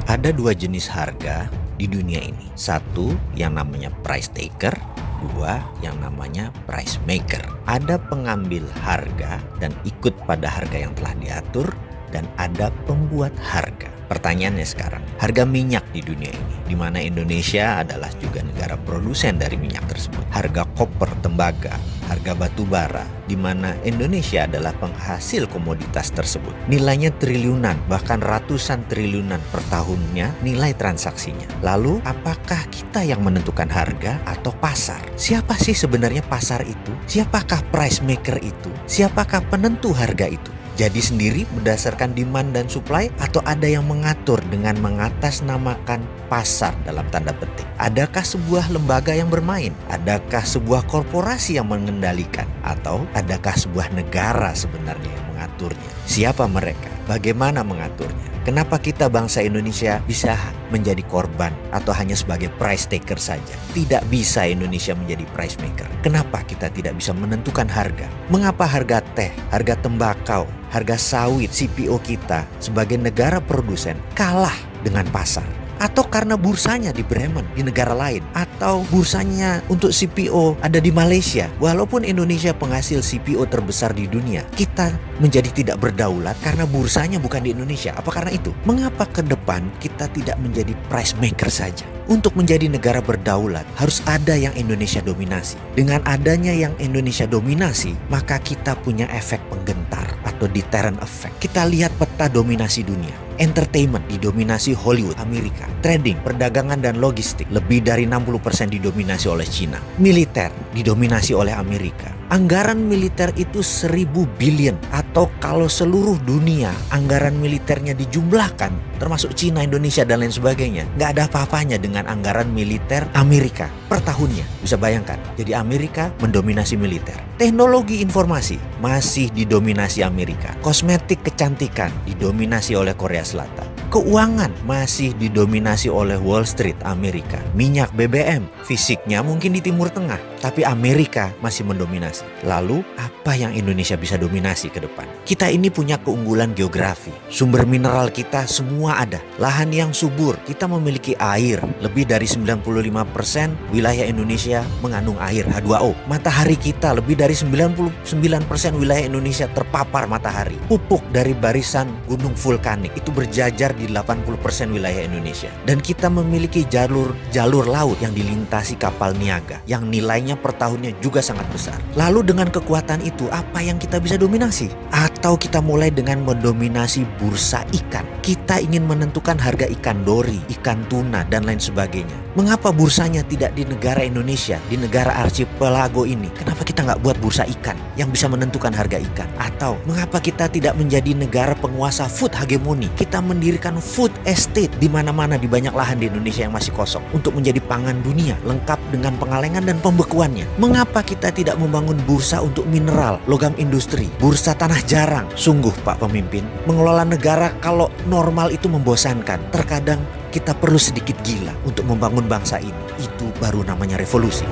Ada dua jenis harga di dunia ini. Satu yang namanya price taker, dua yang namanya price maker. Ada pengambil harga dan ikut pada harga yang telah diatur, dan ada pembuat harga. Pertanyaannya sekarang, harga minyak di dunia ini, di mana Indonesia adalah juga negara produsen dari minyak tersebut. Harga koper, tembaga, harga batu bara, di mana Indonesia adalah penghasil komoditas tersebut. Nilainya triliunan, bahkan ratusan triliunan per tahunnya nilai transaksinya. Lalu, apakah kita yang menentukan harga atau pasar? Siapa sih sebenarnya pasar itu? Siapakah price maker itu? Siapakah penentu harga itu? Jadi sendiri berdasarkan demand dan supply, atau ada yang mengatur dengan mengatasnamakan pasar dalam tanda petik? Adakah sebuah lembaga yang bermain? Adakah sebuah korporasi yang mengendalikan? Atau adakah sebuah negara sebenarnya yang mengaturnya? Siapa mereka? Bagaimana mengaturnya? Kenapa kita bangsa Indonesia bisa menjadi korban atau hanya sebagai price taker saja? Tidak bisa Indonesia menjadi price maker. Kenapa kita tidak bisa menentukan harga? Mengapa harga teh, harga tembakau, harga sawit CPO kita sebagai negara produsen kalah dengan pasar? Atau karena bursanya di Bremen, di negara lain, atau bursanya untuk CPO ada di Malaysia. Walaupun Indonesia penghasil CPO terbesar di dunia, kita menjadi tidak berdaulat karena bursanya bukan di Indonesia. Apa karena itu? Mengapa ke depan kita tidak menjadi price maker saja? Untuk menjadi negara berdaulat, harus ada yang Indonesia dominasi. Dengan adanya yang Indonesia dominasi, maka kita punya efek penggentar atau deterrent effect. Kita lihat peta dominasi dunia. Entertainment didominasi Hollywood, Amerika. Trading, perdagangan dan logistik lebih dari 60% didominasi oleh China. Militer didominasi oleh Amerika. Anggaran militer itu 1000 billion, atau kalau seluruh dunia anggaran militernya dijumlahkan, termasuk China, Indonesia dan lain sebagainya, nggak ada apa-apanya dengan anggaran militer Amerika per tahunnya. Bisa bayangkan, jadi Amerika mendominasi militer. Teknologi informasi masih didominasi Amerika. Kosmetik kecantikan didominasi oleh Korea Selatan. Keuangan masih didominasi oleh Wall Street, Amerika. Minyak BBM, fisiknya mungkin di Timur Tengah, tapi Amerika masih mendominasi. Lalu, apa yang Indonesia bisa dominasi ke depan? Kita ini punya keunggulan geografi. Sumber mineral kita semua ada. Lahan yang subur, kita memiliki air. Lebih dari 95% wilayah Indonesia mengandung air, H2O. Matahari kita, lebih dari 99% wilayah Indonesia terpapar matahari. Pupuk dari barisan gunung vulkanik itu berjajar di 80% wilayah Indonesia. Dan kita memiliki jalur laut yang dilintasi kapal niaga, yang nilainya per tahunnya juga sangat besar. Lalu dengan kekuatan itu, apa yang kita bisa dominasi? Atau kita mulai dengan mendominasi bursa ikan. Kita ingin menentukan harga ikan dori, ikan tuna, dan lain sebagainya. Mengapa bursanya tidak di negara Indonesia, di negara archipelago ini? Kenapa kita nggak buat bursa ikan yang bisa menentukan harga ikan? Atau mengapa kita tidak menjadi negara penguasa food hegemoni? Kita mendirikan food estate di mana-mana, di banyak lahan di Indonesia yang masih kosong, untuk menjadi pangan dunia, lengkap dengan pengalengan dan pembekuannya. Mengapa kita tidak membangun bursa untuk mineral, logam industri, bursa tanah jarang? Sungguh Pak Pemimpin, mengelola negara kalau normal itu membosankan. Terkadang kita perlu sedikit gila untuk membangun bangsa ini. Itu baru namanya revolusi.